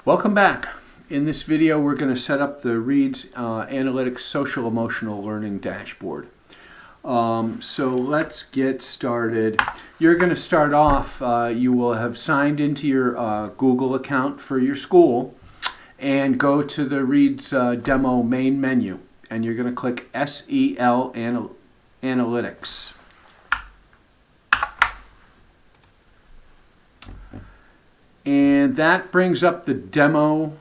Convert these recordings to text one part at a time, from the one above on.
Welcome back. In this video we're going to set up the Reads Analytics Social Emotional Learning Dashboard. So let's get started. You're going to start off, you will have signed into your Google account for your school and go to the Reads Demo main menu, and you're going to click SEL Analytics. And that brings up the demo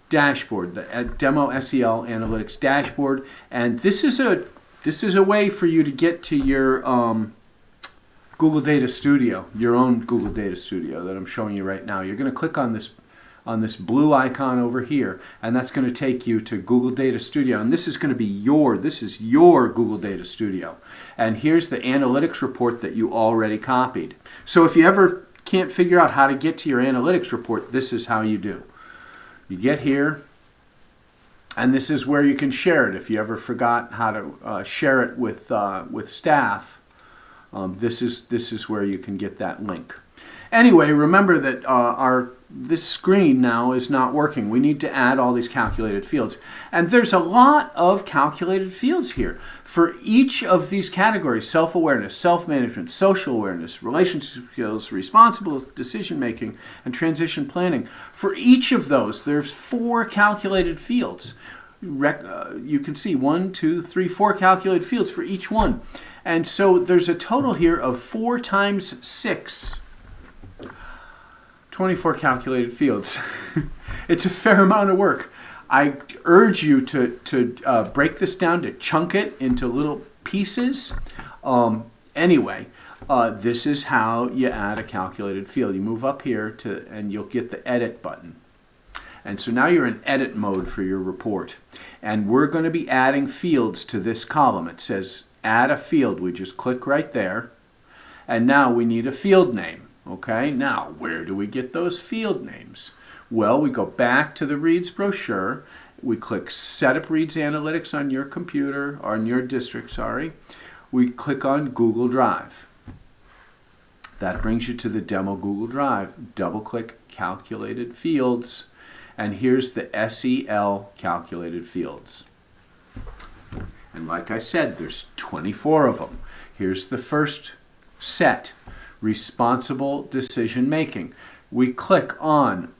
dashboard, the demo SEL Analytics dashboard. And this is a way for you to get to your Google Data Studio, your own Google Data Studio that I'm showing you right now. You're going to click on this blue icon over here, and that's going to take you to Google Data Studio. And this is going to be your Google Data Studio. And here's the analytics report that you already copied. So if you ever can't figure out how to get to your analytics report, this is how you do. You get here, and this is where you can share it. If you ever forgot how to share it with staff, this is where you can get that link. Anyway, remember that this screen now is not working. We need to add all these calculated fields. And there's a lot of calculated fields here. For each of these categories, self-awareness, self-management, social awareness, relationship skills, responsible decision-making, and transition planning, for each of those, there's 4 calculated fields. You can see 1, 2, 3, 4 calculated fields for each one. And so there's a total here of 4 times 6. 24 calculated fields. It's a fair amount of work. I urge you to break this down, to chunk it into little pieces. Anyway, this is how you add a calculated field. You move up here and you'll get the edit button. And so now you're in edit mode for your report. And we're going to be adding fields to this column. It says add a field. We just click right there. And now we need a field name. Okay, now where do we get those field names? Well, we go back to the Reads brochure. We click Set up Reads Analytics on your computer, or on your district, sorry. We click on Google Drive. That brings you to the demo Google Drive. Double-click Calculated Fields, and here's the SEL Calculated Fields. And like I said, there's 24 of them. Here's the first set. Responsible decision making. We click on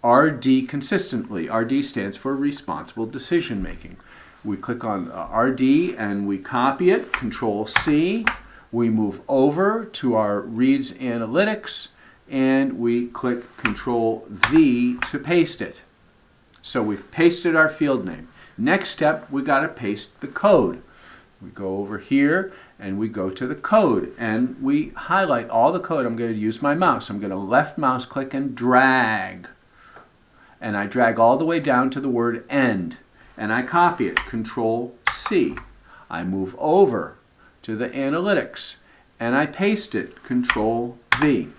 RD consistently. RD stands for responsible decision making. We click on RD and we copy it, Control C. We move over to our Reads Analytics and we click Control V to paste it. So we've pasted our field name. Next step, we got to paste the code. We go over here and we go to the code and we highlight all the code. I'm going to use my mouse. I'm going to left mouse click and drag. And I drag all the way down to the word end. And I copy it, Control C. I move over to the analytics and I paste it, Control V.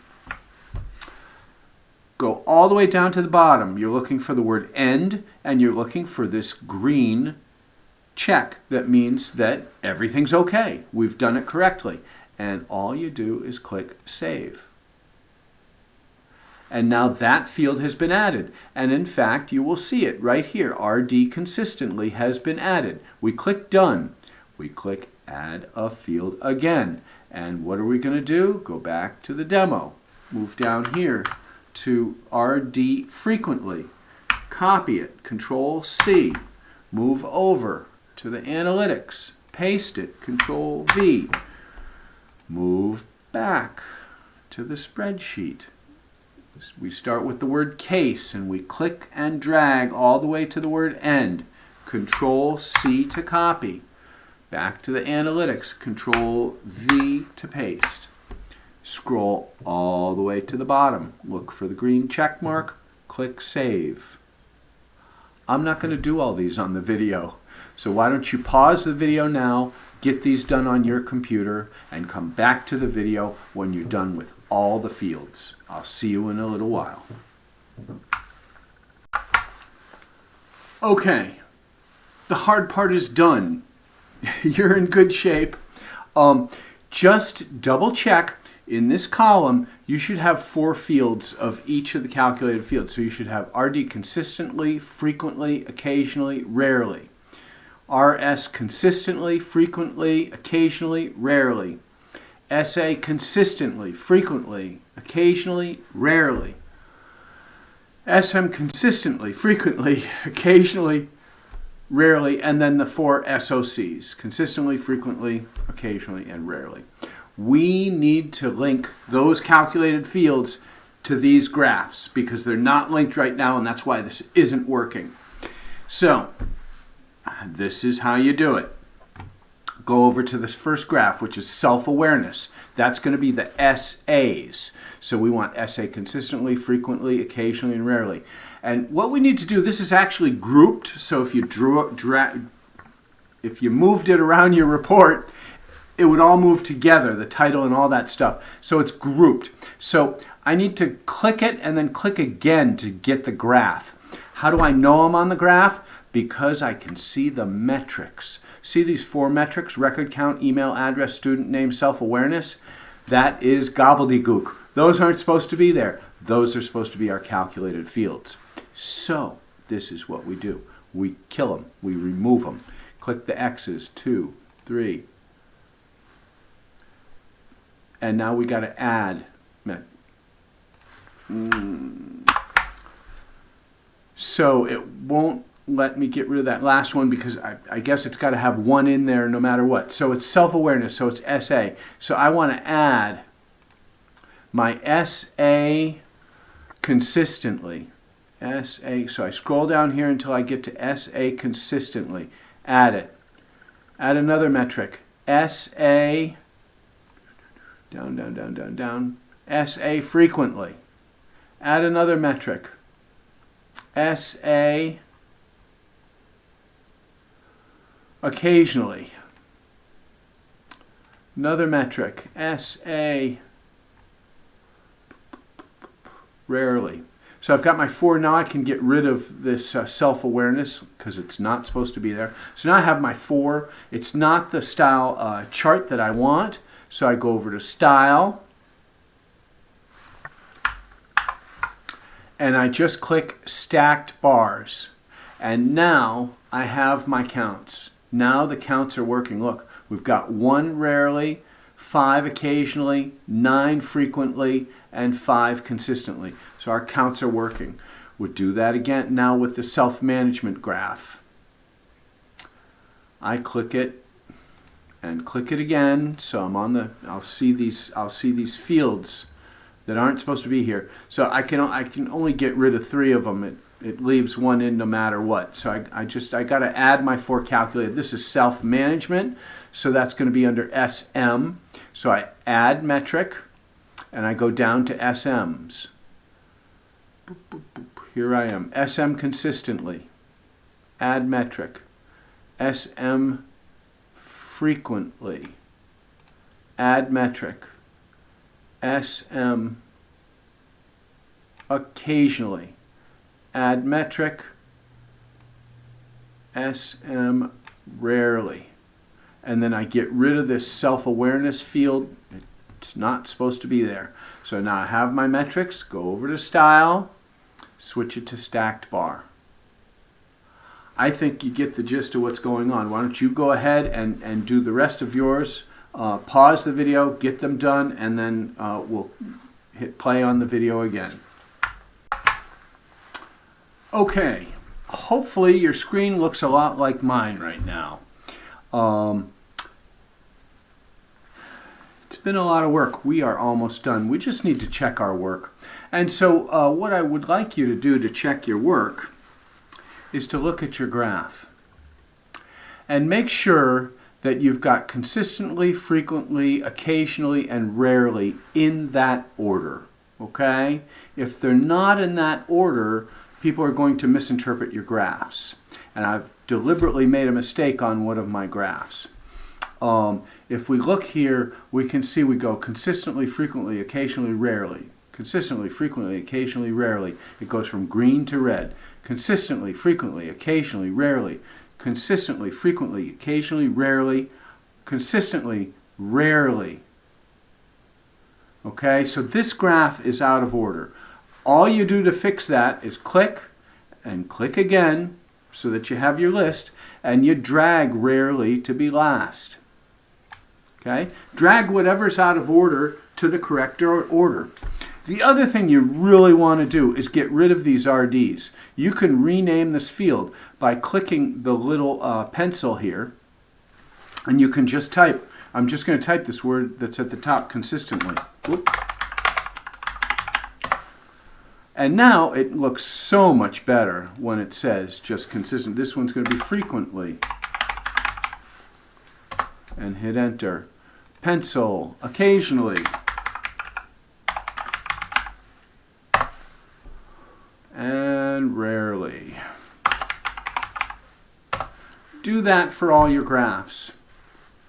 Go all the way down to the bottom. You're looking for the word end and you're looking for this green check that means that everything's okay. We've done it correctly. And all you do is click Save. And now that field has been added. And in fact, you will see it right here. RD consistently has been added. We click Done. We click Add a Field again. And what are we going to do? Go back to the demo. Move down here to RD frequently. Copy it. Control C. Move over to the analytics, paste it, Control V, move back to the spreadsheet. We start with the word case and we click and drag all the way to the word end, Control C to copy, back to the analytics, Control V to paste. Scroll all the way to the bottom, look for the green check mark, click Save. I'm not going to do all these on the video. So why don't you pause the video now, get these done on your computer, and come back to the video when you're done with all the fields. I'll see you in a little while. Okay, the hard part is done. You're in good shape. Just double check in this column, you should have 4 fields of each of the calculated fields. So you should have RD consistently, frequently, occasionally, rarely. RS consistently, frequently, occasionally, rarely. SA consistently, frequently, occasionally, rarely. SM consistently, frequently, occasionally, rarely, and then the 4 SOCs, consistently, frequently, occasionally, and rarely. We need to link those calculated fields to these graphs because they're not linked right now, and that's why this isn't working. So, this is how you do it. Go over to this first graph, which is self-awareness. That's going to be the SAs. So we want SA consistently, frequently, occasionally, and rarely. And what we need to do, this is actually grouped. So if you if you moved it around your report, it would all move together, the title and all that stuff. So it's grouped. So I need to click it and then click again to get the graph. How do I know I'm on the graph? Because I can see the metrics. See these 4 metrics: record count, email address, student name, self-awareness? That is gobbledygook. Those aren't supposed to be there. Those are supposed to be our calculated fields. So this is what we do. We kill them. We remove them. Click the X's, 2, 3. And now we got to add. So it won't let me get rid of that last one because I guess it's got to have 1 in there no matter what. So it's self-awareness, so it's SA. So I want to add my SA consistently. SA, so I scroll down here until I get to SA consistently. Add it. Add another metric. SA, down, down, down, down, down. SA frequently. Add another metric. SA occasionally. Another metric. SA rarely. So I've got my 4. Now I can get rid of this self-awareness because it's not supposed to be there. So now I have my 4. It's not the style chart that I want. So I go over to Style. And I just click Stacked Bars. And now I have my counts. Now the counts are working. Look, we've got 1 rarely, 5 occasionally, 9 frequently, and 5 consistently. So our counts are working. We'll do that again now with the self-management graph. I click it and click it again. So I'm on the, I'll see these fields that aren't supposed to be here. So I can only get rid of 3 of them. It leaves 1 in no matter what. So I got to add my 4 calculated. This is self-management, so that's going to be under SM. So I add metric, and I go down to SMs. Boop, boop, boop. Here I am. SM consistently. Add metric. SM frequently. Add metric. SM occasionally. Add metric. SM rarely. And then I get rid of this self-awareness field. It's not supposed to be there. So now I have my metrics. Go over to Style. Switch it to Stacked Bar. I think you get the gist of what's going on. Why don't you go ahead and do the rest of yours. Pause the video, get them done, and then we'll hit play on the video again. Okay, hopefully your screen looks a lot like mine right now. It's been a lot of work. We are almost done. We just need to check our work. And so what I would like you to do to check your work is to look at your graph and make sure that you've got consistently, frequently, occasionally, and rarely in that order. Okay? If they're not in that order, people are going to misinterpret your graphs. And I've deliberately made a mistake on one of my graphs. If we look here, we can see we go consistently, frequently, occasionally, rarely. Consistently, frequently, occasionally, rarely. It goes from green to red. Consistently, frequently, occasionally, rarely. Consistently, frequently, occasionally, rarely. Consistently, rarely. Okay, so this graph is out of order. All you do to fix that is click and click again so that you have your list, and you drag rarely to be last. Okay, drag whatever's out of order to the correct order. The other thing you really want to do is get rid of these RDs. You can rename this field by clicking the little pencil here, and you can just type. I'm just going to type this word that's at the top consistently. Whoop. And now it looks so much better when it says just consistent. This one's going to be frequently. And hit enter. Pencil, occasionally. And rarely. Do that for all your graphs.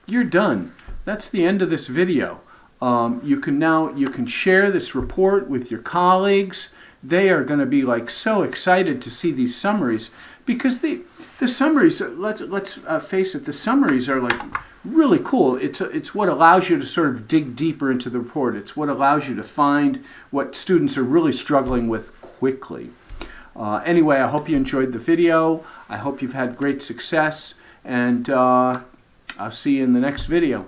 You're done. That's the end of this video. You can share this report with your colleagues. They are going to be like so excited to see these summaries, because the summaries, let's face it, the summaries are like really cool. It's what allows you to sort of dig deeper into the report. It's what allows you to find what students are really struggling with quickly. Anyway, I hope you enjoyed the video. I hope you've had great success, and I'll see you in the next video.